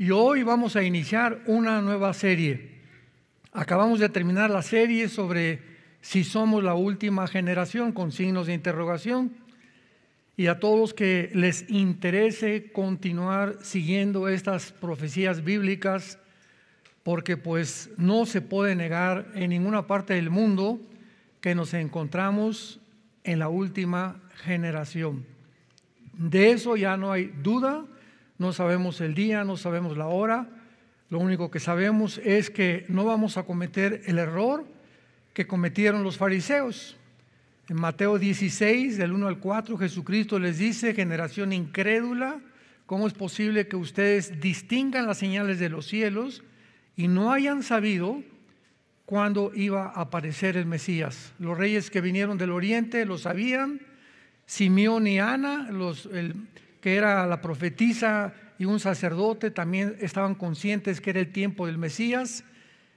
Y hoy vamos a iniciar una nueva serie. Acabamos de terminar la serie sobre si somos la última generación, con signos de interrogación. Y a todos los que les interese continuar siguiendo estas profecías bíblicas, porque pues no se puede negar en ninguna parte del mundo que nos encontramos en la última generación. De eso ya no hay duda. No sabemos el día, no sabemos la hora. Lo único que sabemos es que no vamos a cometer el error que cometieron los fariseos. En Mateo 16, del 1 al 4, Jesucristo les dice: generación incrédula, ¿cómo es posible que ustedes distingan las señales de los cielos y no hayan sabido cuándo iba a aparecer el Mesías? Los reyes que vinieron del oriente lo sabían. Simeón y Ana, que era la profetisa y un sacerdote, también estaban conscientes que era el tiempo del Mesías.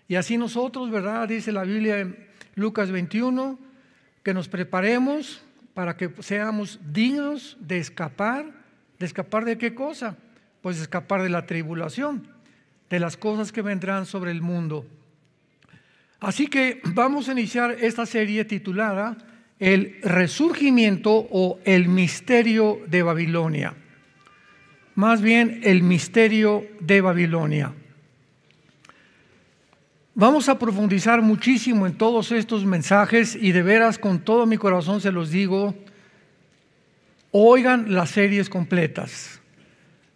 Y así nosotros, ¿verdad? Dice la Biblia en Lucas 21, que nos preparemos para que seamos dignos de escapar. ¿De escapar de qué cosa? Pues de escapar de la tribulación, de las cosas que vendrán sobre el mundo. Así que vamos a iniciar esta serie titulada El resurgimiento o el misterio de Babilonia. Más bien, el misterio de Babilonia. Vamos a profundizar muchísimo en todos estos mensajes y de veras con todo mi corazón se los digo, oigan las series completas.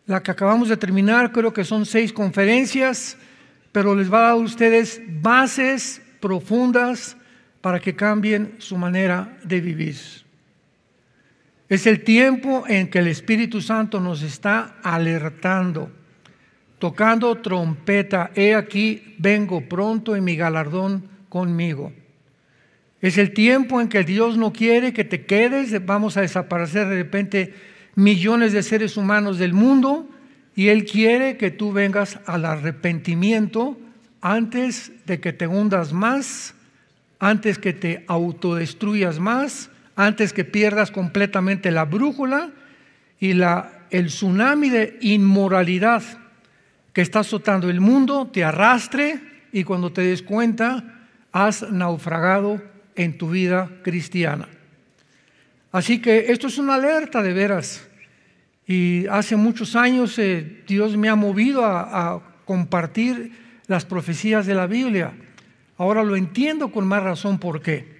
La que acabamos de terminar creo que son 6 conferencias, pero les va a dar a ustedes bases profundas para que cambien su manera de vivir. Es el tiempo en que el Espíritu Santo nos está alertando, tocando trompeta: he aquí, vengo pronto y mi galardón conmigo. Es el tiempo en que Dios no quiere que te quedes, vamos a desaparecer de repente millones de seres humanos del mundo, y Él quiere que tú vengas al arrepentimiento antes de que te hundas más, antes que te autodestruyas más, antes que pierdas completamente la brújula y el tsunami de inmoralidad que está azotando el mundo te arrastre y cuando te des cuenta has naufragado en tu vida cristiana. Así que esto es una alerta de veras. Y hace muchos años Dios me ha movido a compartir las profecías de la Biblia. Ahora lo entiendo con más razón. ¿Por qué?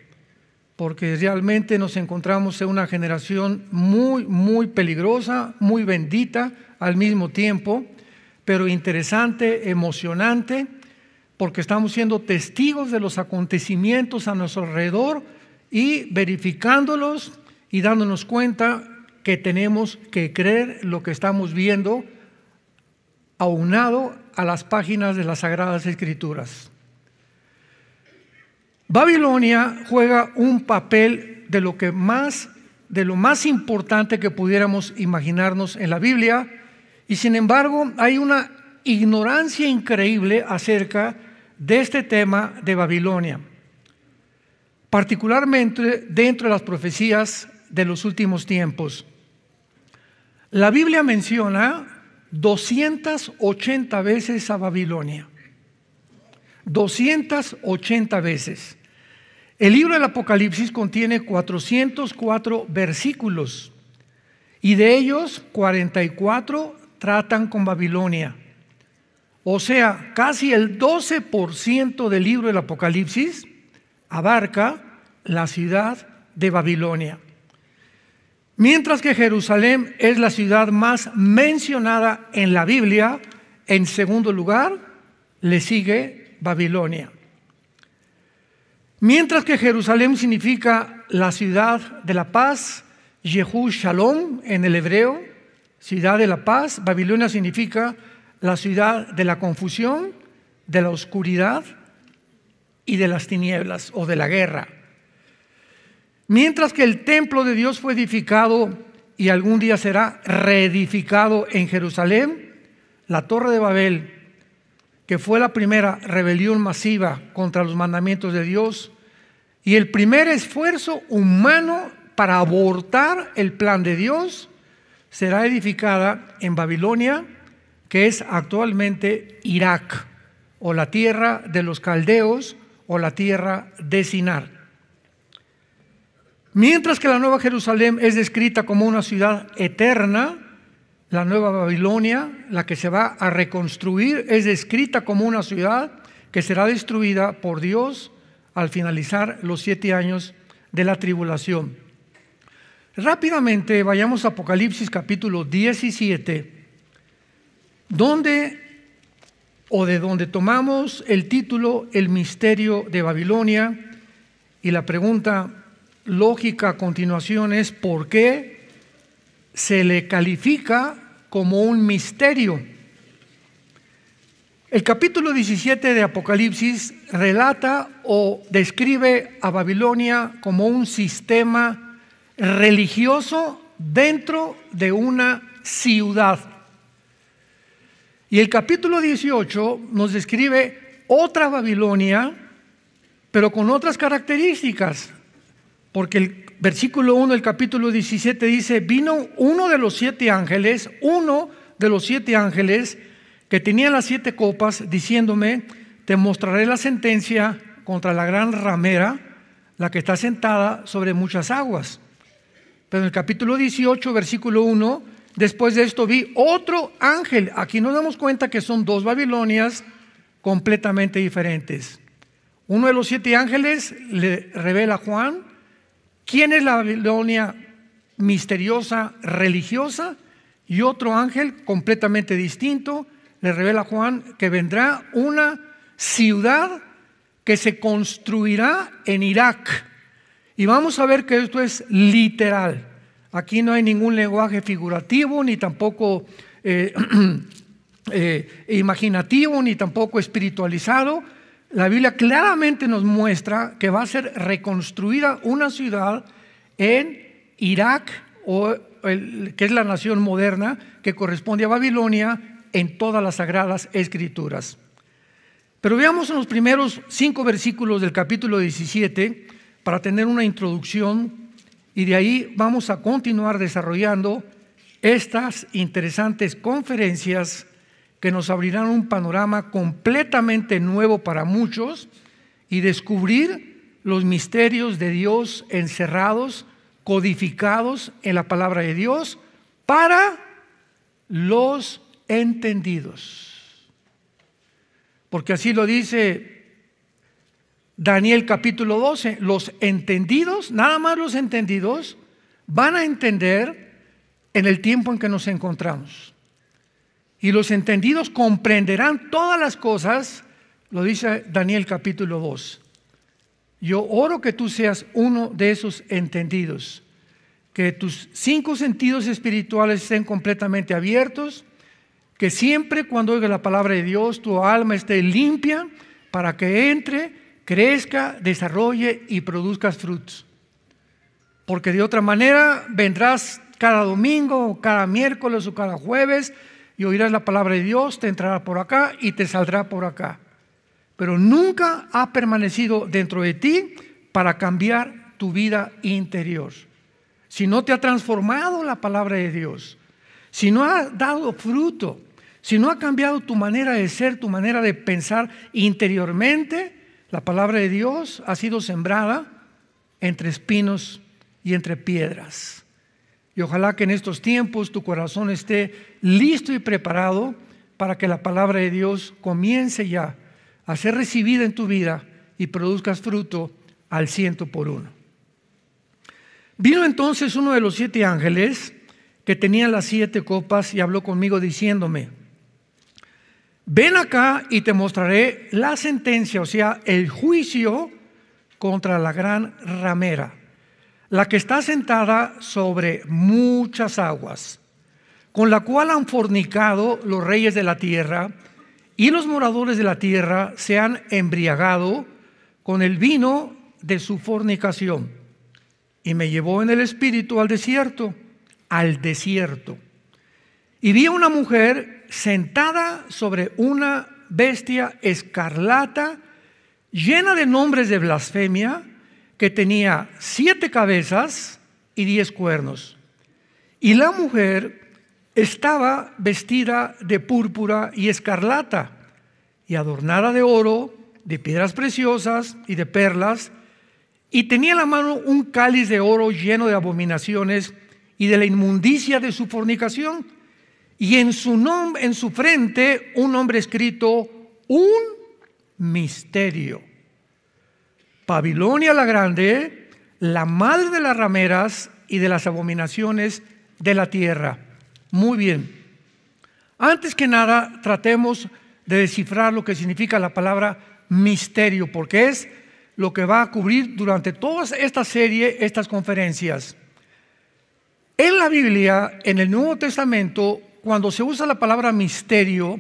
Porque realmente nos encontramos en una generación muy, muy peligrosa, muy bendita al mismo tiempo, pero interesante, emocionante, porque estamos siendo testigos de los acontecimientos a nuestro alrededor y verificándolos y dándonos cuenta que tenemos que creer lo que estamos viendo aunado a las páginas de las Sagradas Escrituras. Babilonia juega un papel de lo más importante que pudiéramos imaginarnos en la Biblia, y sin embargo hay una ignorancia increíble acerca de este tema de Babilonia, particularmente dentro de las profecías de los últimos tiempos. La Biblia menciona 280 veces a Babilonia. 280 veces. El libro del Apocalipsis contiene 404 versículos y de ellos 44 tratan con Babilonia. O sea, casi el 12% del libro del Apocalipsis abarca la ciudad de Babilonia. Mientras que Jerusalén es la ciudad más mencionada en la Biblia, en segundo lugar le sigue Babilonia. Mientras que Jerusalén significa la ciudad de la paz, Yehu Shalom en el hebreo, ciudad de la paz, Babilonia significa la ciudad de la confusión, de la oscuridad y de las tinieblas o de la guerra. Mientras que el templo de Dios fue edificado y algún día será reedificado en Jerusalén, la Torre de Babel, que fue la primera rebelión masiva contra los mandamientos de Dios y el primer esfuerzo humano para abortar el plan de Dios, será edificada en Babilonia que es actualmente Irak, o la tierra de los caldeos, o la tierra de Sinar. Mientras que la Nueva Jerusalén es descrita como una ciudad eterna, la Nueva Babilonia, la que se va a reconstruir, es descrita como una ciudad que será destruida por Dios al finalizar los 7 años de la tribulación. Rápidamente vayamos a Apocalipsis capítulo 17, de donde tomamos el título El misterio de Babilonia, y la pregunta lógica a continuación es: ¿por qué se le califica como un misterio? El capítulo 17 de Apocalipsis relata o describe a Babilonia como un sistema religioso dentro de una ciudad. Y el capítulo 18 nos describe otra Babilonia, pero con otras características. Porque el versículo 1 del capítulo 17 dice: vino uno de los 7 ángeles, que tenía las 7 copas, diciéndome: te mostraré la sentencia contra la gran ramera, la que está sentada sobre muchas aguas. Pero en el capítulo 18, versículo 1, después de esto vi otro ángel. Aquí nos damos cuenta que son 2 Babilonias completamente diferentes. Uno de los 7 ángeles le revela a Juan quién es la Babilonia misteriosa, religiosa, y otro ángel completamente distinto le revela a Juan que vendrá una ciudad que se construirá en Irak. Y vamos a ver que esto es literal. Aquí no hay ningún lenguaje figurativo, ni tampoco imaginativo, ni tampoco espiritualizado. La Biblia claramente nos muestra que va a ser reconstruida una ciudad en Irak, que es la nación moderna que corresponde a Babilonia en todas las sagradas escrituras. Pero veamos en los primeros 5 versículos del capítulo 17 para tener una introducción, y de ahí vamos a continuar desarrollando estas interesantes conferencias que nos abrirán un panorama completamente nuevo para muchos y descubrir los misterios de Dios encerrados, codificados en la palabra de Dios para los entendidos. Porque así lo dice Daniel capítulo 12, los entendidos, nada más los entendidos, van a entender en el tiempo en que nos encontramos. Y los entendidos comprenderán todas las cosas, lo dice Daniel capítulo 2. Yo oro que tú seas uno de esos entendidos, que tus 5 sentidos espirituales estén completamente abiertos, que siempre cuando oiga la palabra de Dios tu alma esté limpia para que entre, crezca, desarrolle y produzcas frutos. Porque de otra manera vendrás cada domingo, o cada miércoles o cada jueves y oirás la palabra de Dios, te entrará por acá y te saldrá por acá. Pero nunca ha permanecido dentro de ti para cambiar tu vida interior. Si no te ha transformado la palabra de Dios, si no ha dado fruto, si no ha cambiado tu manera de ser, tu manera de pensar interiormente, la palabra de Dios ha sido sembrada entre espinos y entre piedras. Y ojalá que en estos tiempos tu corazón esté listo y preparado para que la palabra de Dios comience ya a ser recibida en tu vida y produzcas fruto al 100%. Vino entonces uno de los 7 ángeles que tenía las 7 copas y habló conmigo diciéndome: ven acá y te mostraré la sentencia, o sea, el juicio contra la gran ramera, la que está sentada sobre muchas aguas, con la cual han fornicado los reyes de la tierra, y los moradores de la tierra se han embriagado con el vino de su fornicación. Y me llevó en el espíritu al desierto, y vi a una mujer sentada sobre una bestia escarlata, llena de nombres de blasfemia, que tenía 7 cabezas y 10 cuernos. Y la mujer estaba vestida de púrpura y escarlata, y adornada de oro, de piedras preciosas y de perlas, y tenía en la mano un cáliz de oro lleno de abominaciones y de la inmundicia de su fornicación, y en su frente un nombre escrito, un misterio: Babilonia la Grande, la madre de las rameras y de las abominaciones de la tierra. Muy bien. Antes que nada, tratemos de descifrar lo que significa la palabra misterio, porque es lo que va a cubrir durante toda esta serie, estas conferencias. En la Biblia, en el Nuevo Testamento, cuando se usa la palabra misterio,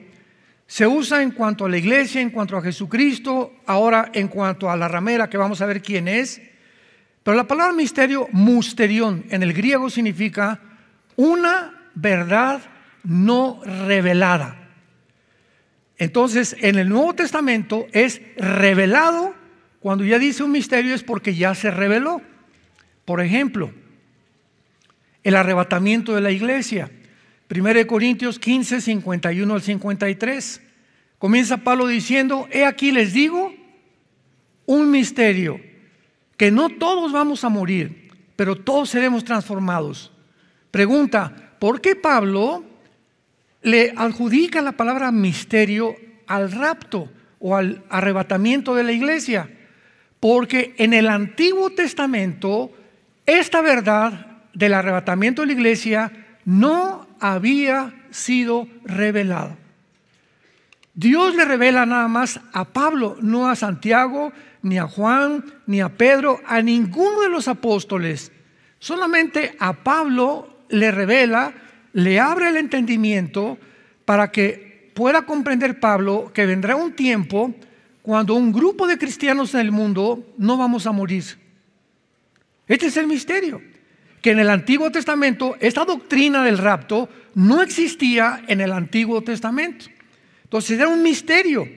se usa en cuanto a la iglesia, en cuanto a Jesucristo, ahora en cuanto a la ramera, que vamos a ver quién es. Pero la palabra misterio, musterión, en el griego significa una verdad no revelada. Entonces, en el Nuevo Testamento es revelado. Cuando ya dice un misterio es porque ya se reveló. Por ejemplo, el arrebatamiento de la iglesia. 1 Corintios 15, 51 al 53. Comienza Pablo diciendo: he aquí les digo un misterio, que no todos vamos a morir, pero todos seremos transformados. Pregunta: ¿por qué Pablo le adjudica la palabra misterio al rapto o al arrebatamiento de la iglesia? Porque en el Antiguo Testamento esta verdad del arrebatamiento de la iglesia no había sido revelada. Dios le revela nada más a Pablo, no a Santiago, ni a Juan, ni a Pedro, a ninguno de los apóstoles. Solamente a Pablo le revela, le abre el entendimiento para que pueda comprender Pablo que vendrá un tiempo cuando un grupo de cristianos en el mundo no vamos a morir. Este es el misterio, que en el Antiguo Testamento esta doctrina del rapto no existía en el Antiguo Testamento. Entonces era un misterio,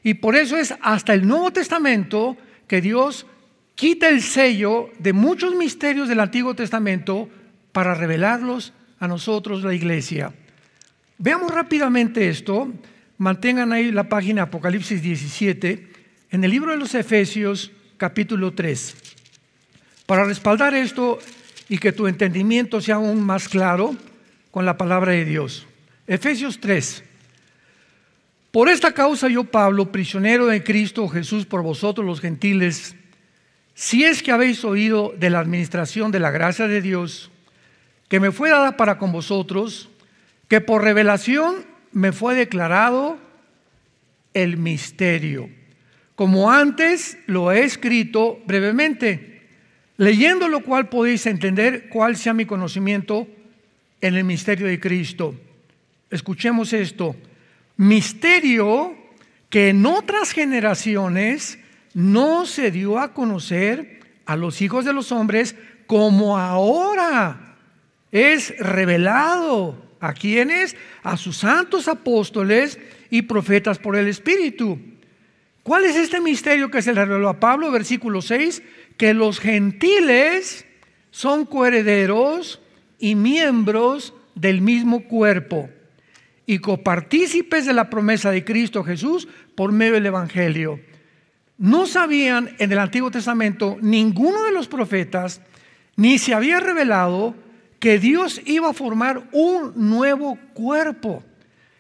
y por eso es hasta el Nuevo Testamento que Dios quita el sello de muchos misterios del Antiguo Testamento para revelarlos a nosotros, la iglesia. Veamos rápidamente esto. Mantengan ahí la página Apocalipsis 17, en el libro de los Efesios, capítulo 3. Para respaldar esto y que tu entendimiento sea aún más claro con la palabra de Dios. Efesios 3. Por esta causa yo, Pablo, prisionero de Cristo Jesús por vosotros los gentiles, si es que habéis oído de la administración de la gracia de Dios, que me fue dada para con vosotros, que por revelación me fue declarado el misterio, como antes lo he escrito brevemente, leyendo lo cual podéis entender cuál sea mi conocimiento en el misterio de Cristo. Escuchemos esto: misterio que en otras generaciones no se dio a conocer a los hijos de los hombres, como ahora es revelado. ¿A quiénes? A sus santos apóstoles y profetas por el Espíritu. ¿Cuál es este misterio que se le reveló a Pablo? Versículo 6, que los gentiles son coherederos y miembros del mismo cuerpo y copartícipes de la promesa de Cristo Jesús por medio del Evangelio. No sabían en el Antiguo Testamento ninguno de los profetas, ni se había revelado que Dios iba a formar un nuevo cuerpo,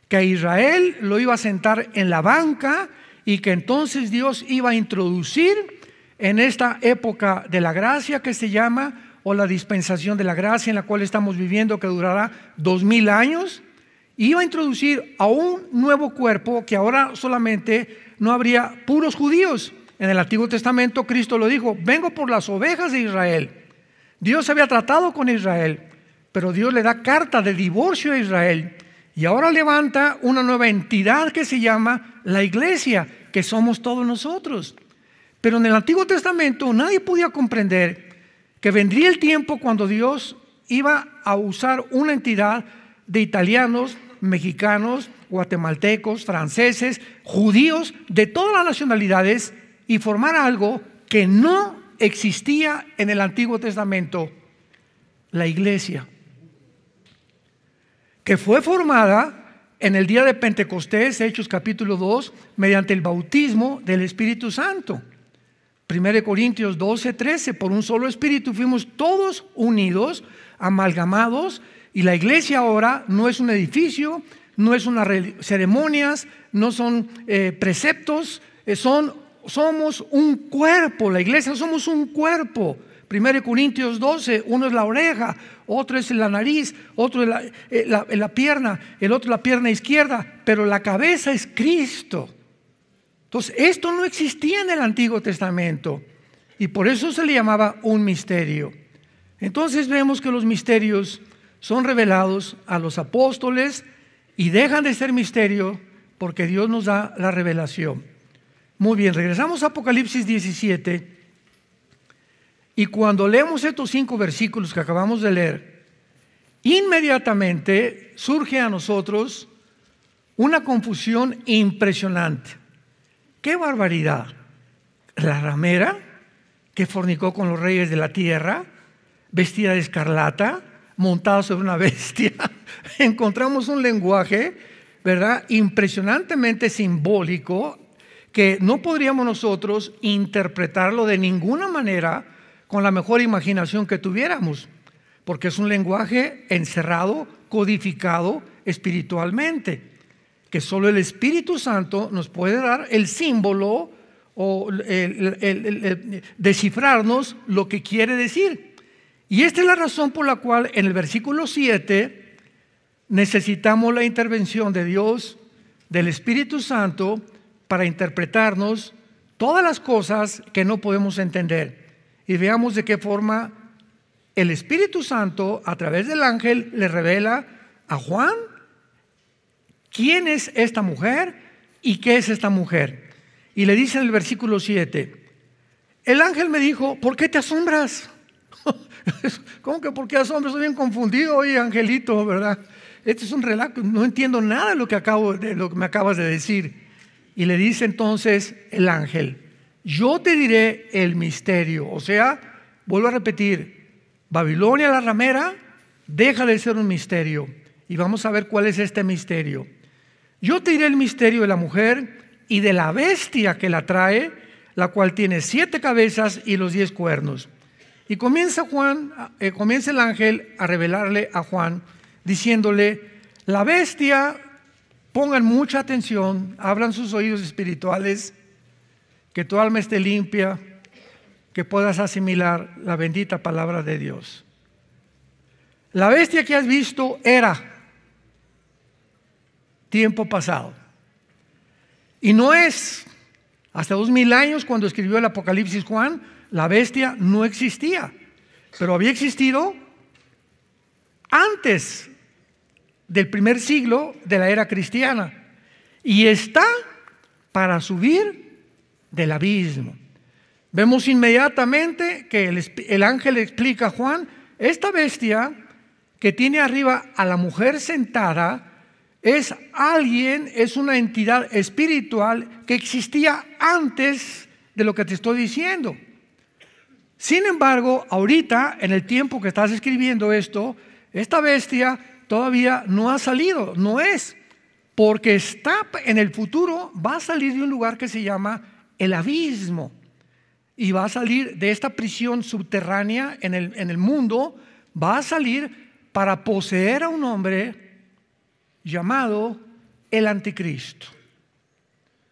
que a Israel lo iba a sentar en la banca y que entonces Dios iba a introducir en esta época de la gracia que se llama, o la dispensación de la gracia en la cual estamos viviendo, que durará 2000 años, iba a introducir a un nuevo cuerpo que ahora solamente no habría puros judíos. En el Antiguo Testamento Cristo lo dijo: vengo por las ovejas de Israel. Dios había tratado con Israel, pero Dios le da carta de divorcio a Israel, y ahora levanta una nueva entidad que se llama la iglesia, que somos todos nosotros. Pero en el Antiguo Testamento nadie podía comprender que vendría el tiempo cuando Dios iba a usar una entidad de italianos, mexicanos, guatemaltecos, franceses, judíos, de todas las nacionalidades, y formar algo que no existía en el Antiguo Testamento: la iglesia. que fue formada en el día de Pentecostés, Hechos capítulo 2, mediante el bautismo del Espíritu Santo. 1 Corintios 12, 13, por un solo Espíritu fuimos todos unidos, amalgamados, y la iglesia ahora no es un edificio, no es unas ceremonias, no son preceptos, somos un cuerpo. La iglesia somos un cuerpo. 1 Corintios 12, uno es la oreja, otro es la nariz, otro es la pierna, el otro la pierna izquierda, pero la cabeza es Cristo. Entonces, esto no existía en el Antiguo Testamento y por eso se le llamaba un misterio. Entonces vemos que los misterios son revelados a los apóstoles y dejan de ser misterio porque Dios nos da la revelación. Muy bien, regresamos a Apocalipsis 17. Y cuando leemos estos 5 versículos que acabamos de leer, inmediatamente surge a nosotros una confusión impresionante. ¡Qué barbaridad! La ramera que fornicó con los reyes de la tierra, vestida de escarlata, montada sobre una bestia. Encontramos un lenguaje, ¿verdad?, impresionantemente simbólico que no podríamos nosotros interpretarlo de ninguna manera con la mejor imaginación que tuviéramos, porque es un lenguaje encerrado, codificado espiritualmente, que solo el Espíritu Santo nos puede dar el símbolo o descifrarnos lo que quiere decir. Y esta es la razón por la cual en el versículo 7 necesitamos la intervención de Dios, del Espíritu Santo, para interpretarnos todas las cosas que no podemos entender. Y veamos de qué forma el Espíritu Santo a través del ángel le revela a Juan quién es esta mujer y qué es esta mujer. Y le dice en el versículo 7, el ángel me dijo, ¿por qué te asombras? ¿Cómo que por qué asombras? Estoy bien confundido hoy, angelito, ¿verdad? Este es un relato, no entiendo nada de lo que me acabas de decir. Y le dice entonces el ángel, yo te diré el misterio. O sea, vuelvo a repetir, Babilonia la ramera deja de ser un misterio. Y vamos a ver cuál es este misterio. Yo te diré el misterio de la mujer y de la bestia que la trae, la cual tiene 7 cabezas y los 10 cuernos. Y comienza el ángel a revelarle a Juan, diciéndole, la bestia, pongan mucha atención, abran sus oídos espirituales, que tu alma esté limpia, que puedas asimilar la bendita palabra de Dios. La bestia que has visto era tiempo pasado. Y no es, hasta 2000 años cuando escribió el Apocalipsis Juan, la bestia no existía, pero había existido antes del primer siglo de la era cristiana y está para subir del abismo. Vemos inmediatamente que el ángel explica a Juan, esta bestia que tiene arriba a la mujer sentada es alguien, es una entidad espiritual que existía antes de lo que te estoy diciendo. Sin embargo, ahorita, en el tiempo que estás escribiendo esto, esta bestia todavía no ha salido, no es, porque está en el futuro, va a salir de un lugar que se llama el abismo y va a salir de esta prisión subterránea en el mundo, va a salir para poseer a un hombre llamado el anticristo.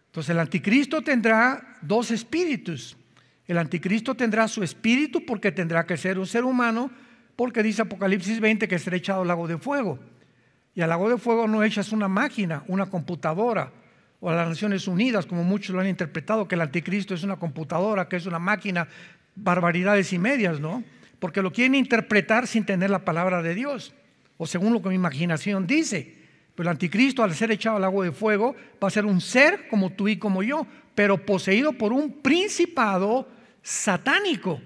Entonces el anticristo tendrá 2 espíritus. El anticristo tendrá su espíritu porque tendrá que ser un ser humano, porque dice Apocalipsis 20 que será echado al lago de fuego. Y al lago de fuego no echas una máquina, una computadora, o a las Naciones Unidas, como muchos lo han interpretado, que el anticristo es una computadora, que es una máquina, barbaridades y medias, ¿no? Porque lo quieren interpretar sin tener la palabra de Dios, o según lo que mi imaginación dice. Pero el anticristo, al ser echado al lago de fuego, va a ser un ser como tú y como yo, pero poseído por un principado satánico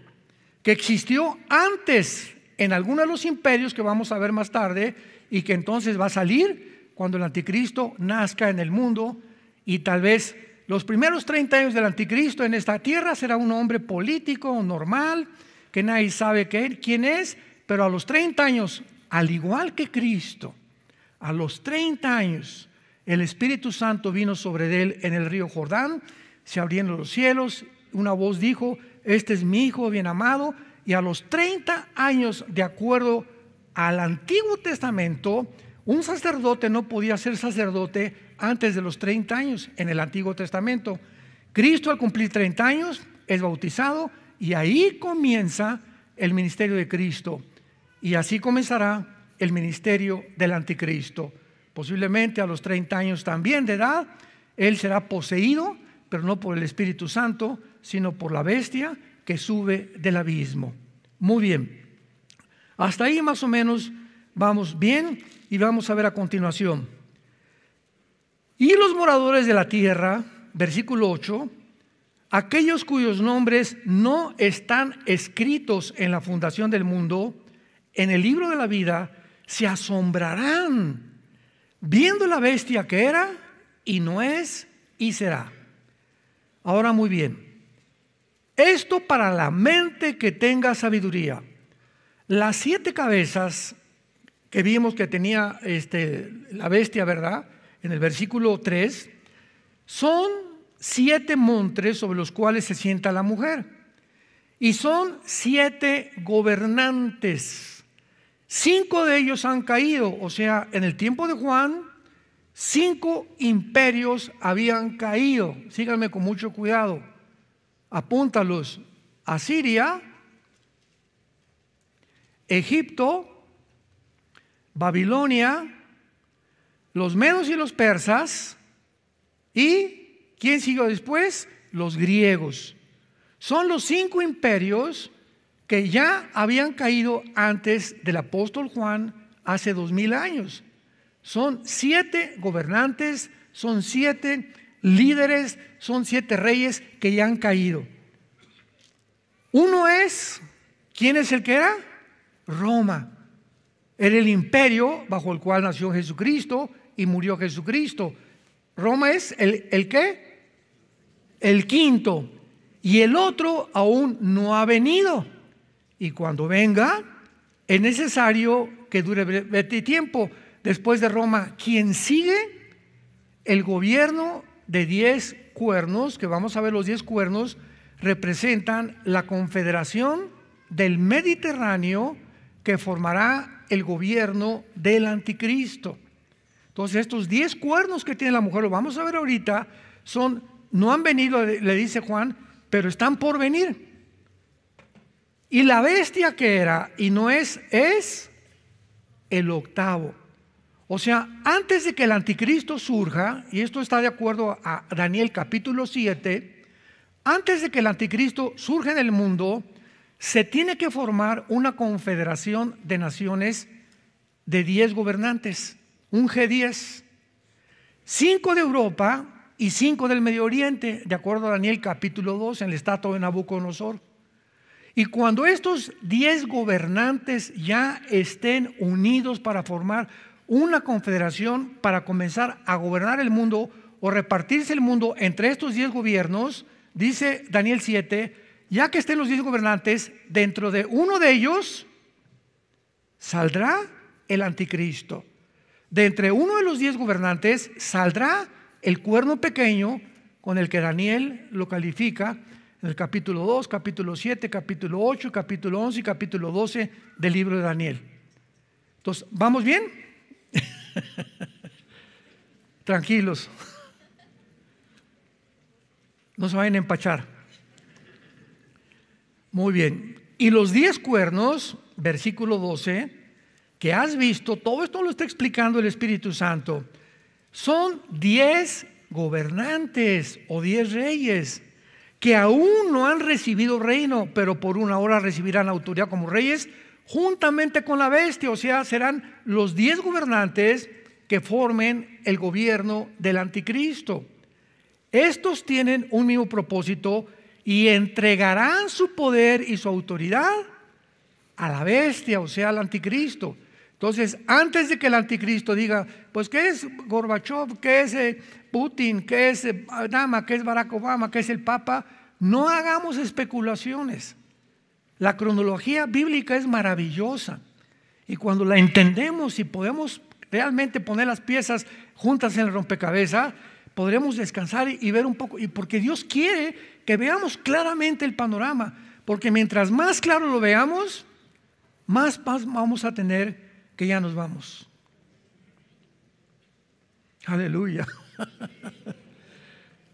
que existió antes en algunos de los imperios que vamos a ver más tarde, y que entonces va a salir cuando el anticristo nazca en el mundo. Y tal vez los primeros 30 años del anticristo en esta tierra será un hombre político normal, que nadie sabe quién es, pero a los 30 años, al igual que Cristo, A los 30 años, el Espíritu Santo vino sobre él en el río Jordán, se abrieron los cielos, una voz dijo: este es mi Hijo bien amado. Y a los 30 años, de acuerdo al Antiguo Testamento, un sacerdote no podía ser sacerdote antes de los 30 años en el Antiguo Testamento. Cristo, al cumplir 30 años, es bautizado y ahí comienza el ministerio de Cristo. Y así comenzará el ministerio del anticristo. Posiblemente a los 30 años también de edad, él será poseído, pero no por el Espíritu Santo, sino por la bestia que sube del abismo. Muy bien, hasta ahí más o menos vamos bien, y vamos a ver a continuación. Y los moradores de la tierra, versículo 8, aquellos cuyos nombres no están escritos en la fundación del mundo, en el libro de la vida, se asombrarán viendo la bestia que era y no es y será. Ahora, muy bien, esto para la mente que tenga sabiduría. Las 7 cabezas que vimos que tenía la bestia, ¿verdad?, en el versículo 3, son 7 montes sobre los cuales se sienta la mujer, y son 7 gobernantes. 5 de ellos han caído, o sea, en el tiempo de Juan, 5 imperios habían caído. Síganme con mucho cuidado, apúntalos: Asiria, Egipto, Babilonia, los medos y los persas, y ¿quién siguió después? Los griegos. Son los 5 imperios que ya habían caído antes del apóstol Juan, hace 2000 años. Son 7 gobernantes, son 7 líderes, son 7 reyes que ya han caído. Uno es, ¿quién es el que era? Roma. Era el imperio bajo el cual nació Jesucristo y murió Jesucristo. Roma es ¿el qué? El quinto. Y el otro aún no ha venido. Y cuando venga, es necesario que dure breve tiempo. Después de Roma, ¿quién sigue? El gobierno de 10 cuernos, que vamos a ver los 10 cuernos, representan la confederación del Mediterráneo que formará el gobierno del anticristo. Entonces estos 10 cuernos que tiene la mujer, lo vamos a ver ahorita, no han venido, le dice Juan, pero están por venir. Y la bestia que era y no es el octavo. O sea, antes de que el anticristo surja, y esto está de acuerdo a Daniel capítulo 7, antes de que el anticristo surja en el mundo, se tiene que formar una confederación de naciones de 10 gobernantes, un G10, 5 de Europa y 5 del Medio Oriente, de acuerdo a Daniel capítulo 2, en el estatua de Nabucodonosor. Y cuando estos 10 gobernantes ya estén unidos para formar una confederación para comenzar a gobernar el mundo o repartirse el mundo entre estos 10 gobiernos, dice Daniel 7, ya que estén los 10 gobernantes, dentro de uno de ellos saldrá el anticristo. De entre uno de los 10 gobernantes saldrá el cuerno pequeño con el que Daniel lo califica en el capítulo 2, capítulo 7, capítulo 8, capítulo 11 y capítulo 12 del libro de Daniel. Entonces, ¿vamos bien? Tranquilos, no se vayan a empachar. Muy bien. Y los 10 cuernos, versículo 12, que has visto, todo esto lo está explicando el Espíritu Santo, son 10 gobernantes o 10 reyes que aún no han recibido reino, pero por una hora recibirán autoridad como reyes juntamente con la bestia. O sea, serán los 10 gobernantes que formen el gobierno del anticristo. Estos tienen un mismo propósito y entregarán su poder y su autoridad a la bestia, o sea, al anticristo. Entonces, antes de que el anticristo diga, pues, ¿qué es Gorbachev? ¿Qué es Putin? ¿Qué es Obama? ¿Qué es Barack Obama? ¿Qué es el Papa? No hagamos especulaciones. La cronología bíblica es maravillosa y cuando la entendemos y podemos realmente poner las piezas juntas en el rompecabezas, podremos descansar y ver un poco, y porque Dios quiere que veamos claramente el panorama, porque mientras más claro lo veamos, más paz vamos a tener que ya nos vamos. Aleluya.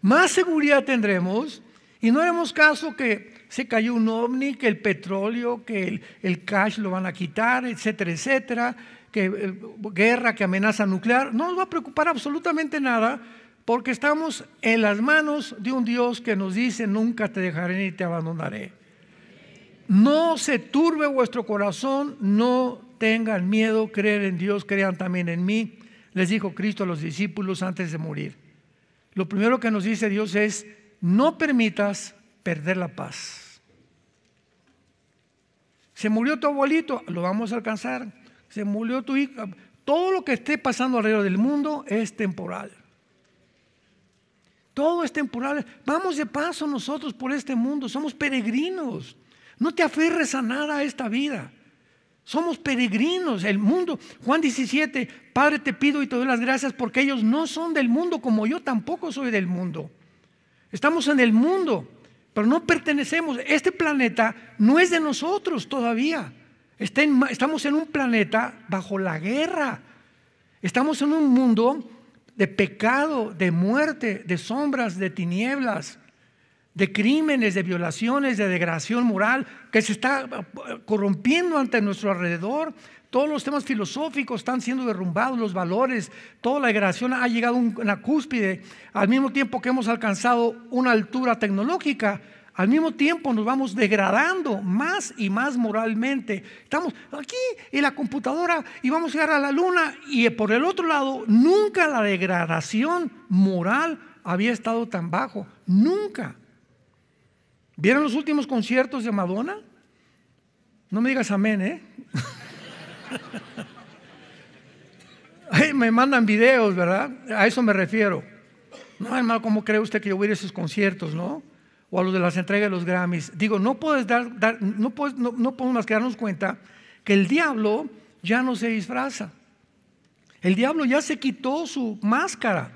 Más seguridad tendremos y no haremos caso que se cayó un ovni, que el petróleo, que el cash lo van a quitar, etcétera, etcétera, que guerra, que amenaza nuclear. No nos va a preocupar absolutamente nada, porque estamos en las manos de un Dios que nos dice: nunca te dejaré ni te abandonaré. No se turbe vuestro corazón, no tengan miedo, creer en Dios, crean también en mí, les dijo Cristo a los discípulos antes de morir. Lo primero que nos dice Dios es: no permitas perder la paz. Se murió tu abuelito, lo vamos a alcanzar. Se murió tu hijo. Todo lo que esté pasando alrededor del mundo es temporal. Todo es temporal. Vamos de paso nosotros por este mundo, somos peregrinos. No te aferres a nada a esta vida. Somos peregrinos, el mundo. Juan 17, Padre, te pido y te doy las gracias porque ellos no son del mundo, como yo tampoco soy del mundo. Estamos en el mundo, pero no pertenecemos. Este planeta no es de nosotros todavía. Estamos en un planeta bajo la guerra. Estamos en un mundo de pecado, de muerte, de sombras, de tinieblas, de crímenes, de violaciones, de degradación moral, que se está corrompiendo ante nuestro alrededor. Todos los temas filosóficos están siendo derrumbados, los valores, toda la degradación ha llegado a una cúspide. Al mismo tiempo que hemos alcanzado una altura tecnológica, al mismo tiempo nos vamos degradando más y más moralmente. Estamos aquí en la computadora y vamos a llegar a la luna, y por el otro lado, nunca la degradación moral había estado tan bajo, nunca. ¿Vieron los últimos conciertos de Madonna? No me digas amén, ¿eh? Ay, me mandan videos, ¿verdad? A eso me refiero. No, hermano, ¿cómo cree usted que yo voy a ir a esos conciertos, no? O a los de las entregas de los Grammys. Digo, no podemos más que darnos cuenta que el diablo ya no se disfraza. El diablo ya se quitó su máscara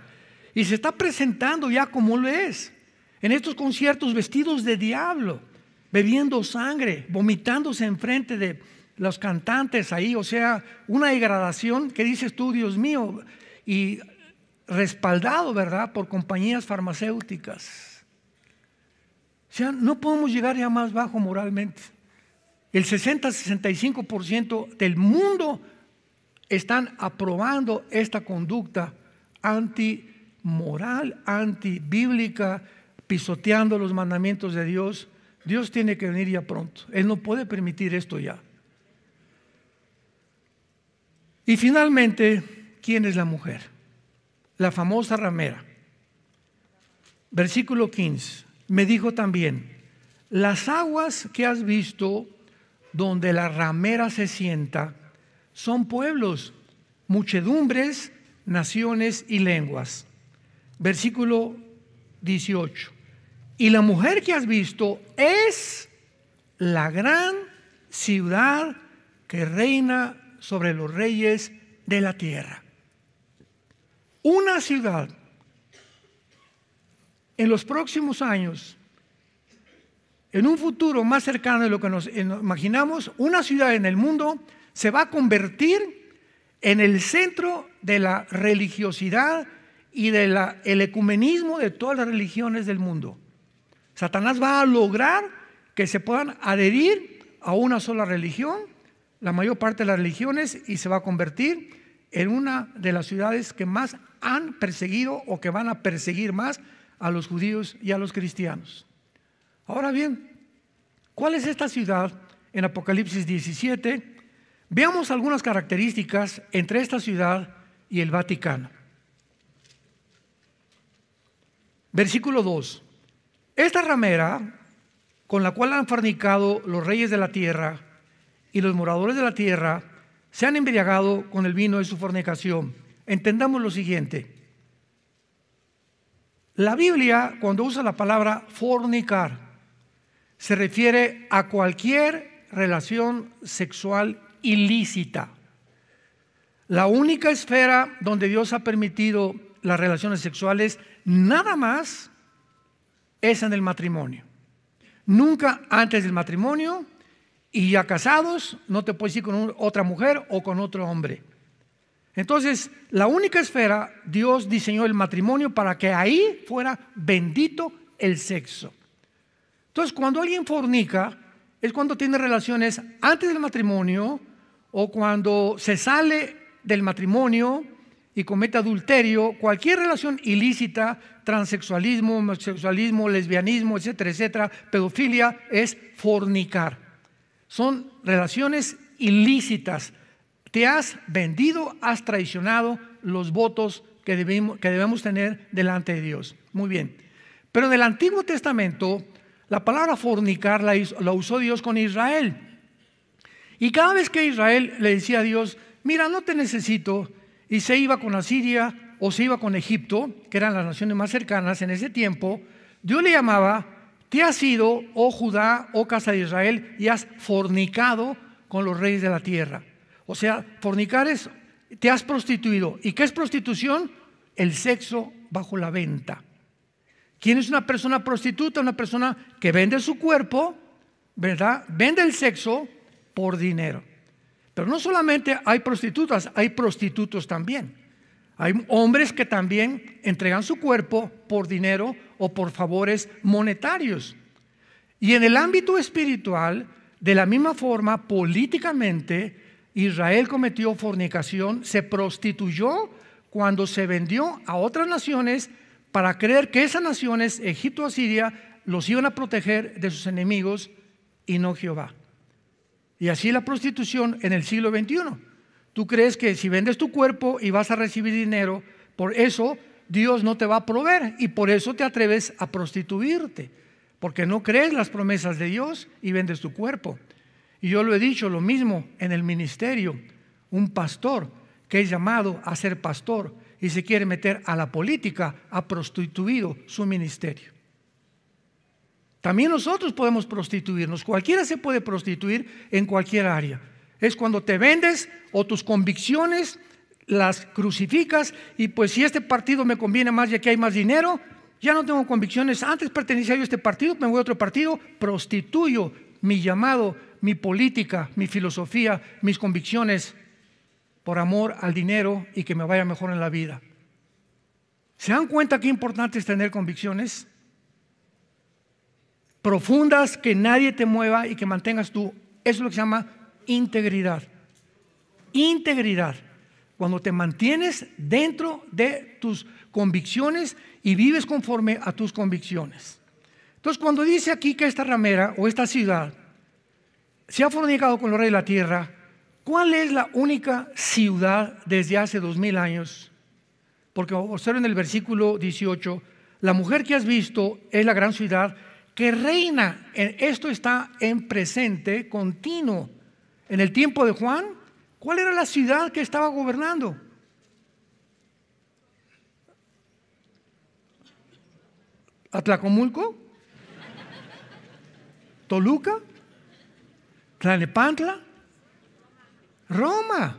y se está presentando ya como lo es. En estos conciertos vestidos de diablo, bebiendo sangre, vomitándose enfrente de los cantantes ahí, o sea, una degradación que dices tú, Dios mío, y respaldado, ¿verdad?, por compañías farmacéuticas. O sea, no podemos llegar ya más bajo moralmente. El 60-65% del mundo están aprobando esta conducta antimoral, antibíblica, pisoteando los mandamientos de Dios. Dios tiene que venir ya pronto. Él no puede permitir esto ya. Y finalmente, ¿quién es la mujer? La famosa ramera. Versículo 15. Me dijo también: las aguas que has visto donde la ramera se sienta son pueblos, muchedumbres, naciones y lenguas. Versículo 18. Y la mujer que has visto es la gran ciudad que reina sobre los reyes de la tierra. Una ciudad. En los próximos años, en un futuro más cercano de lo que nos imaginamos, una ciudad en el mundo se va a convertir en el centro de la religiosidad y del ecumenismo de todas las religiones del mundo. Satanás va a lograr que se puedan adherir a una sola religión, la mayor parte de las religiones, y se va a convertir en una de las ciudades que más han perseguido o que van a perseguir más a los judíos y a los cristianos. Ahora bien, ¿cuál es esta ciudad en Apocalipsis 17? Veamos algunas características entre esta ciudad y el Vaticano. Versículo 2. Esta ramera con la cual han fornicado los reyes de la tierra y los moradores de la tierra se han embriagado con el vino de su fornicación. Entendamos lo siguiente. La Biblia, cuando usa la palabra fornicar, se refiere a cualquier relación sexual ilícita. La única esfera donde Dios ha permitido las relaciones sexuales nada más es en el matrimonio. Nunca antes del matrimonio, y ya casados no te puedes ir con otra mujer o con otro hombre. Entonces, la única esfera, Dios diseñó el matrimonio para que ahí fuera bendito el sexo. Entonces, cuando alguien fornica, es cuando tiene relaciones antes del matrimonio o cuando se sale del matrimonio y comete adulterio, cualquier relación ilícita, transexualismo, homosexualismo, lesbianismo, etcétera, etcétera, pedofilia, es fornicar. Son relaciones ilícitas. Te has vendido, has traicionado los votos que debemos tener delante de Dios. Muy bien. Pero en el Antiguo Testamento, la palabra fornicar la usó Dios con Israel. Y cada vez que Israel le decía a Dios, mira, no te necesito, y se iba con Asiria o se iba con Egipto, que eran las naciones más cercanas en ese tiempo, Dios le llamaba, te has ido, oh Judá, oh casa de Israel, y has fornicado con los reyes de la tierra. O sea, fornicar es, te has prostituido. ¿Y qué es prostitución? El sexo bajo la venta. ¿Quién es una persona prostituta? Una persona que vende su cuerpo, ¿verdad? Vende el sexo por dinero. Pero no solamente hay prostitutas, hay prostitutos también. Hay hombres que también entregan su cuerpo por dinero o por favores monetarios. Y en el ámbito espiritual, de la misma forma, políticamente, Israel cometió fornicación, se prostituyó cuando se vendió a otras naciones para creer que esas naciones, Egipto o Asiria, los iban a proteger de sus enemigos y no Jehová. Y así la prostitución en el siglo XXI. Tú crees que si vendes tu cuerpo y vas a recibir dinero, por eso Dios no te va a proveer y por eso te atreves a prostituirte, porque no crees las promesas de Dios y vendes tu cuerpo. Y yo lo he dicho, lo mismo en el ministerio. Un pastor que es llamado a ser pastor y se quiere meter a la política, ha prostituido su ministerio. También nosotros podemos prostituirnos. Cualquiera se puede prostituir en cualquier área. Es cuando te vendes o tus convicciones las crucificas y pues si este partido me conviene más ya que hay más dinero, ya no tengo convicciones. Antes pertenecía yo a este partido, me voy a otro partido, prostituyo mi llamado, mi política, mi filosofía, mis convicciones por amor al dinero y que me vaya mejor en la vida. ¿Se dan cuenta qué importante es tener convicciones profundas, que nadie te mueva y que mantengas tú? Eso es lo que se llama integridad. Integridad. Cuando te mantienes dentro de tus convicciones y vives conforme a tus convicciones. Entonces, cuando dice aquí que esta ramera o esta ciudad se ha fornicado con los reyes de la tierra, ¿cuál es la única ciudad desde hace 2000 años? Porque observen el versículo 18, la mujer que has visto es la gran ciudad que reina. Esto está en presente continuo. En el tiempo de Juan, ¿cuál era la ciudad que estaba gobernando? ¿Atlacomulco? ¿Toluca? ¿Tlalnepantla? Roma.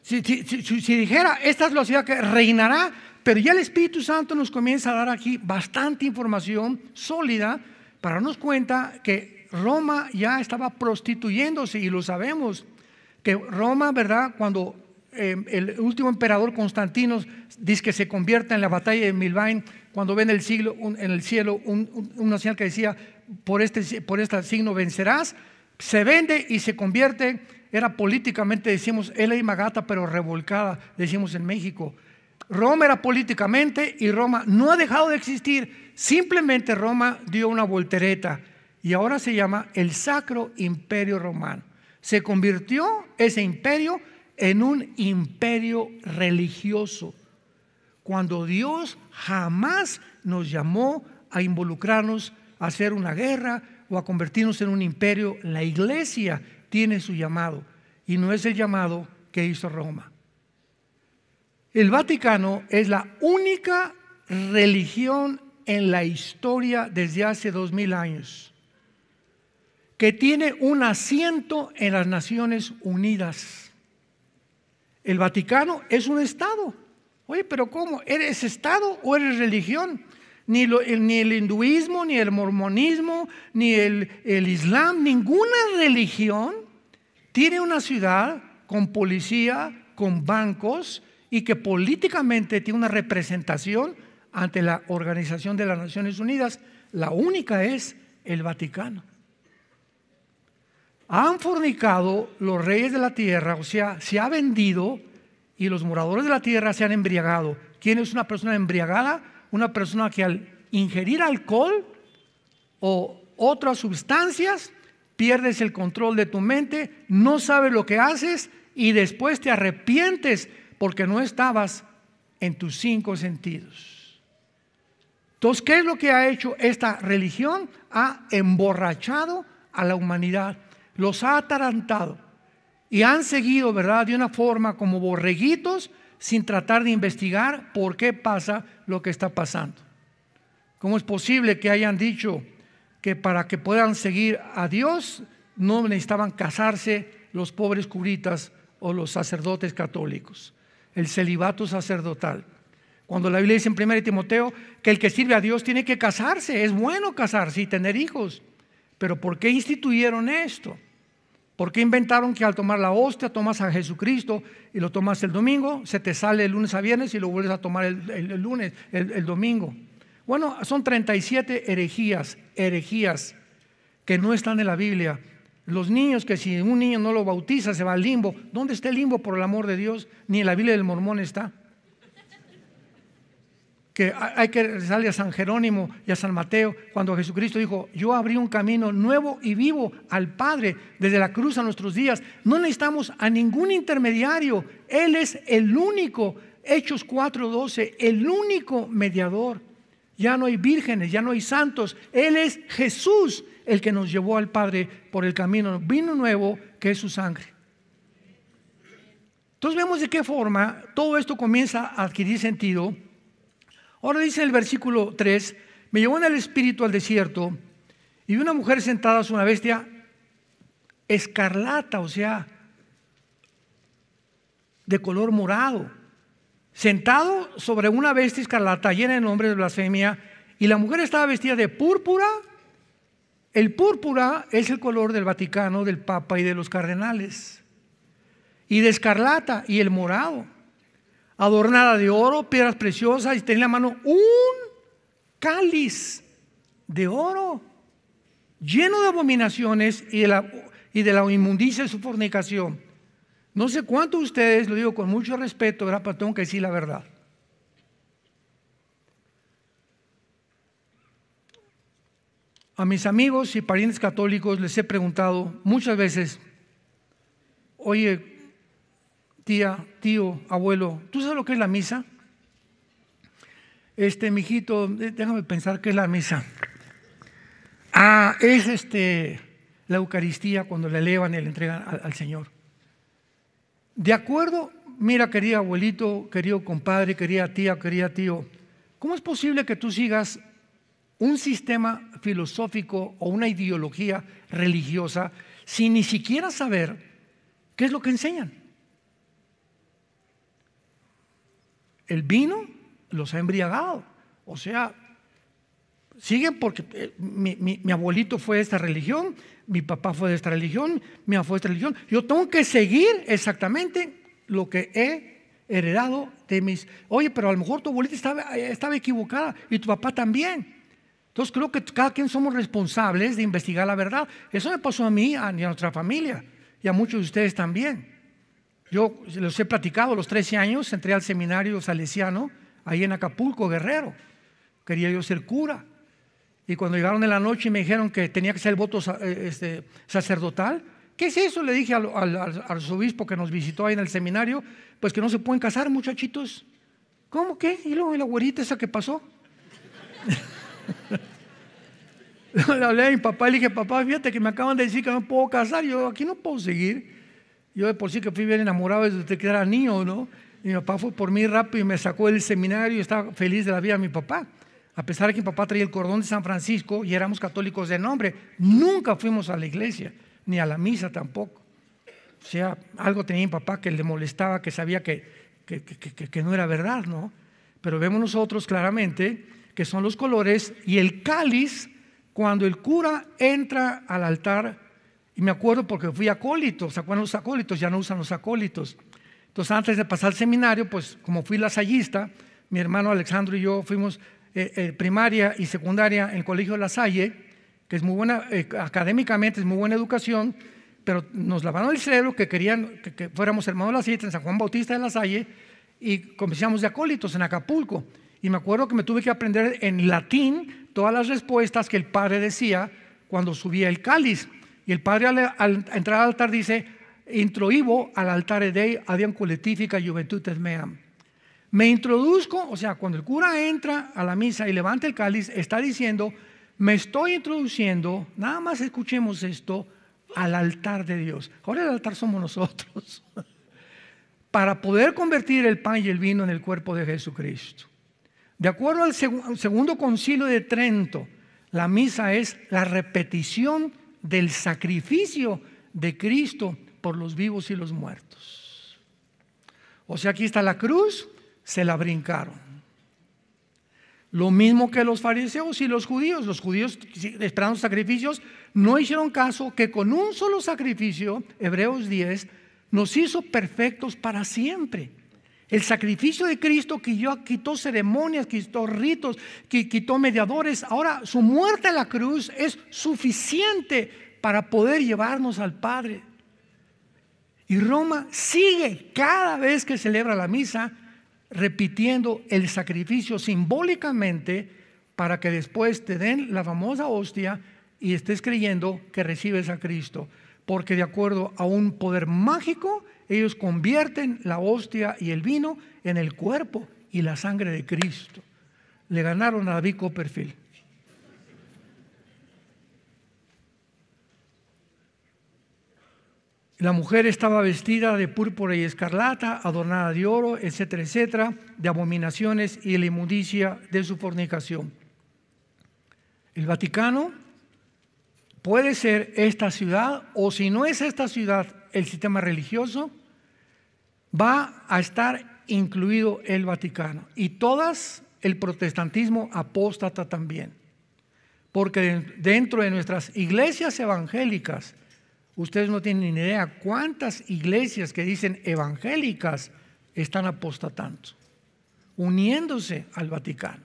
Si dijera, esta es la ciudad que reinará, pero ya el Espíritu Santo nos comienza a dar aquí bastante información sólida para darnos cuenta que Roma ya estaba prostituyéndose, y lo sabemos, que Roma, ¿verdad? Cuando el último emperador Constantino dice que se convierte en la batalla de Milvain, cuando ve en el cielo una señal que decía, por este signo vencerás, se vende y se convierte. Era políticamente, decimos, es la misma gata pero revolcada, decimos en México. Roma era políticamente y Roma no ha dejado de existir, simplemente Roma dio una voltereta y ahora se llama el Sacro Imperio Romano. Se convirtió ese imperio en un imperio religioso, cuando Dios jamás nos llamó a involucrarnos, a hacer una guerra o a convertirnos en un imperio. La iglesia tiene su llamado y no es el llamado que hizo Roma. El Vaticano es la única religión en la historia desde hace 2000 años que tiene un asiento en las Naciones Unidas. El Vaticano es un Estado. Oye, pero ¿cómo? ¿Eres Estado o eres religión? Ni el hinduismo, ni el mormonismo, ni el islam, ninguna religión tiene una ciudad con policía, con bancos y que políticamente tiene una representación ante la Organización de las Naciones Unidas. La única es el Vaticano. Han fornicado los reyes de la tierra, o sea, se ha vendido y los moradores de la tierra se han embriagado. ¿Quién es una persona embriagada? Una persona que al ingerir alcohol o otras sustancias pierdes el control de tu mente, no sabes lo que haces y después te arrepientes porque no estabas en tus 5 sentidos. Entonces, ¿qué es lo que ha hecho esta religión? Ha emborrachado a la humanidad, los ha atarantado y han seguido, ¿verdad?, de una forma como borreguitos, sin tratar de investigar por qué pasa lo que está pasando. ¿Cómo es posible que hayan dicho que para que puedan seguir a Dios no necesitaban casarse los pobres curitas o los sacerdotes católicos? El celibato sacerdotal. Cuando la Biblia dice en 1 Timoteo que el que sirve a Dios tiene que casarse, es bueno casarse y tener hijos. Pero ¿por qué instituyeron esto? ¿Por qué inventaron que al tomar la hostia tomas a Jesucristo y lo tomas el domingo, se te sale el lunes a viernes y lo vuelves a tomar el domingo? Bueno, son 37 herejías que no están en la Biblia. Los niños, que si un niño no lo bautiza se va al limbo. ¿Dónde está el limbo, por el amor de Dios? Ni en la Biblia del Mormón está. Que hay que rezarle a San Jerónimo y a San Mateo cuando Jesucristo dijo: yo abrí un camino nuevo y vivo al Padre desde la cruz a nuestros días. No necesitamos a ningún intermediario. Él es el único. Hechos 4:12, el único mediador. Ya no hay vírgenes, ya no hay santos. Él es Jesús el que nos llevó al Padre por el camino, vino nuevo que es su sangre. Entonces vemos de qué forma todo esto comienza a adquirir sentido. Ahora dice en el versículo 3: me llevó en el espíritu al desierto y vi una mujer sentada sobre una bestia escarlata, o sea, de color morado, sentado sobre una bestia escarlata llena de nombres de blasfemia, y la mujer estaba vestida de púrpura. El púrpura es el color del Vaticano, del Papa y de los cardenales, y de escarlata y el morado, adornada de oro, piedras preciosas, y tenía en la mano un cáliz de oro lleno de abominaciones y de la inmundicia de su fornicación. No sé cuántos de ustedes, lo digo con mucho respeto, ¿verdad?, pero tengo que decir la verdad. A mis amigos y parientes católicos les he preguntado muchas veces: oye, tía, tío, abuelo, ¿tú sabes lo que es la misa? Mijito, déjame pensar qué es la misa. Es la Eucaristía, cuando le elevan y le entregan al Señor. De acuerdo, mira, querido abuelito, querido compadre, querida tía, querido tío, ¿cómo es posible que tú sigas un sistema filosófico o una ideología religiosa sin ni siquiera saber qué es lo que enseñan? El vino los ha embriagado. O sea, siguen porque mi abuelito fue de esta religión, mi papá fue de esta religión, mi mamá fue de esta religión. Yo tengo que seguir exactamente lo que he heredado de mis... Oye, pero a lo mejor tu abuelita estaba equivocada y tu papá también. Entonces creo que cada quien somos responsables de investigar la verdad. Eso me pasó a mí y a nuestra familia y a muchos de ustedes también. Yo les he platicado, a los 13 años entré al seminario salesiano ahí en Acapulco, Guerrero. Quería yo ser cura. Y cuando llegaron en la noche y me dijeron que tenía que ser el voto sacerdotal, ¿qué es eso? Le dije al arzobispo que nos visitó ahí en el seminario: pues que no se pueden casar, muchachitos. ¿Cómo qué? ¿Y luego la güerita esa que pasó? Le hablé a mi papá y le dije: papá, fíjate que me acaban de decir que no puedo casar. Yo aquí no puedo seguir. Yo de por sí que fui bien enamorado desde que era niño, ¿no? Y mi papá fue por mí rápido y me sacó del seminario y estaba feliz de la vida mi papá. A pesar de que mi papá traía el cordón de San Francisco y éramos católicos de nombre, nunca fuimos a la iglesia, ni a la misa tampoco. O sea, algo tenía mi papá que le molestaba, que sabía que no era verdad, ¿no? Pero vemos nosotros claramente que son los colores y el cáliz cuando el cura entra al altar. Y me acuerdo porque fui acólito. ¿Se acuerdan los acólitos? Ya no usan los acólitos. Entonces, antes de pasar al seminario, pues como fui lasallista, mi hermano Alexandro y yo fuimos primaria y secundaria en el Colegio La Salle, que es muy buena, académicamente es muy buena educación, pero nos lavaron el cerebro que querían que fuéramos hermanos La Salle en San Juan Bautista de La Salle y comenzamos de acólitos en Acapulco. Y me acuerdo que me tuve que aprender en latín todas las respuestas que el padre decía cuando subía el cáliz. Y el padre al entrar al altar dice: introibo al altare Dei adiam collettifica juventutes meam. Me introduzco, o sea, cuando el cura entra a la misa y levanta el cáliz, está diciendo: me estoy introduciendo, nada más escuchemos esto, al altar de Dios. Ahora el altar somos nosotros, para poder convertir el pan y el vino en el cuerpo de Jesucristo. De acuerdo al segundo concilio de Trento, la misa es la repetición del sacrificio de Cristo por los vivos y los muertos. O sea, aquí está la cruz, se la brincaron. Lo mismo que los fariseos y los judíos. Los judíos, esperando sacrificios, no hicieron caso que con un solo sacrificio, Hebreos 10, nos hizo perfectos para siempre. El sacrificio de Cristo quitó ceremonias, quitó ritos, quitó mediadores. Ahora su muerte en la cruz es suficiente para poder llevarnos al Padre. Y Roma sigue cada vez que celebra la misa repitiendo el sacrificio simbólicamente para que después te den la famosa hostia y estés creyendo que recibes a Cristo. Porque de acuerdo a un poder mágico, ellos convierten la hostia y el vino en el cuerpo y la sangre de Cristo. Le ganaron a David Copperfield. La mujer estaba vestida de púrpura y escarlata, adornada de oro, etcétera, etcétera, de abominaciones y la inmundicia de su fornicación. El Vaticano puede ser esta ciudad, o si no es esta ciudad, el sistema religioso, va a estar incluido el Vaticano. Y todas el protestantismo apóstata también. Porque dentro de nuestras iglesias evangélicas, ustedes no tienen ni idea cuántas iglesias que dicen evangélicas están apostatando, uniéndose al Vaticano,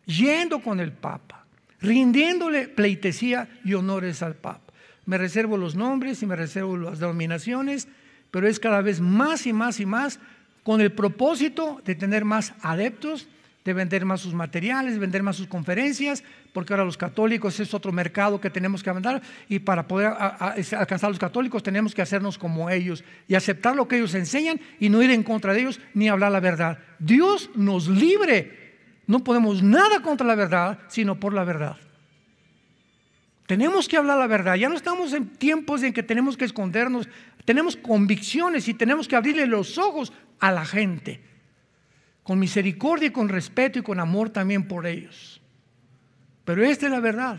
yendo con el Papa, rindiéndole pleitesía y honores al Papa. Me reservo los nombres y me reservo las denominaciones, pero es cada vez más y más y más con el propósito de tener más adeptos, de vender más sus materiales, vender más sus conferencias, porque ahora los católicos es otro mercado que tenemos que mandar, y para poder alcanzar a los católicos tenemos que hacernos como ellos y aceptar lo que ellos enseñan y no ir en contra de ellos ni hablar la verdad. Dios nos libre, no podemos nada contra la verdad, sino por la verdad. Tenemos que hablar la verdad. Ya no estamos en tiempos en que tenemos que escondernos. Tenemos convicciones y tenemos que abrirle los ojos a la gente, con misericordia y con respeto y con amor también por ellos. Pero esta es la verdad,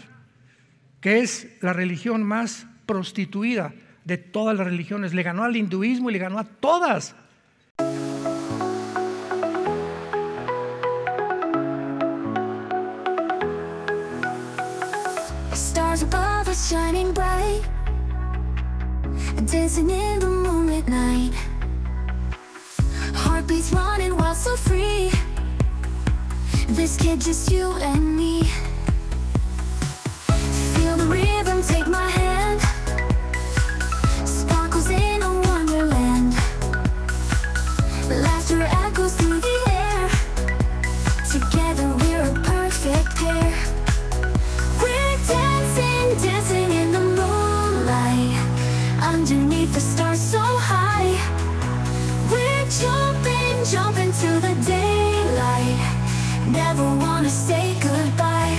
que es la religión más prostituida de todas las religiones. Le ganó al hinduismo y le ganó a todas. Stars above us shining bright, dancing in the moonlit night. Heartbeats running wild, so free. This kid, just you and me. Feel the rhythm, take my hand. Sparkles in a wonderland. Laughter echoes through the air. Together we're a perfect pair. We're dancing, dancing in the moonlight, underneath the stars so high. We're jumping, jumping to the daylight. Never wanna say goodbye.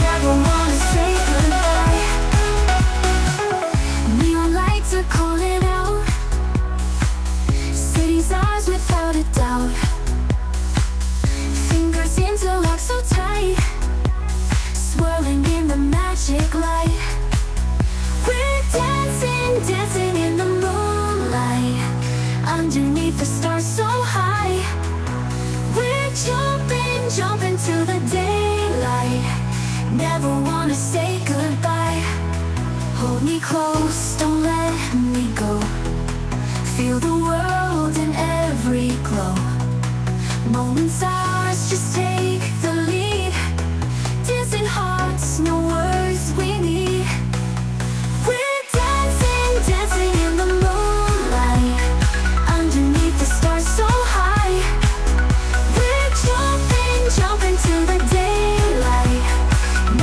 Never wanna say goodbye. Neon lights are calling out. Cities ours, Hold me close, don't let me go. Feel the world in every glow. Moments ours, just take the lead. Dancing hearts, no words we need. We're dancing, dancing in the moonlight, underneath the stars so high. We're jumping, jumping to the daylight.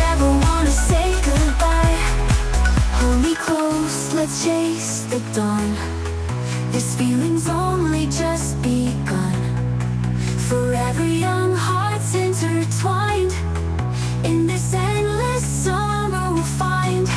Never wanna say goodbye. Hold me close, let's chase the dawn. This feeling's only just begun. Forever young hearts intertwined. In this endless summer we'll find.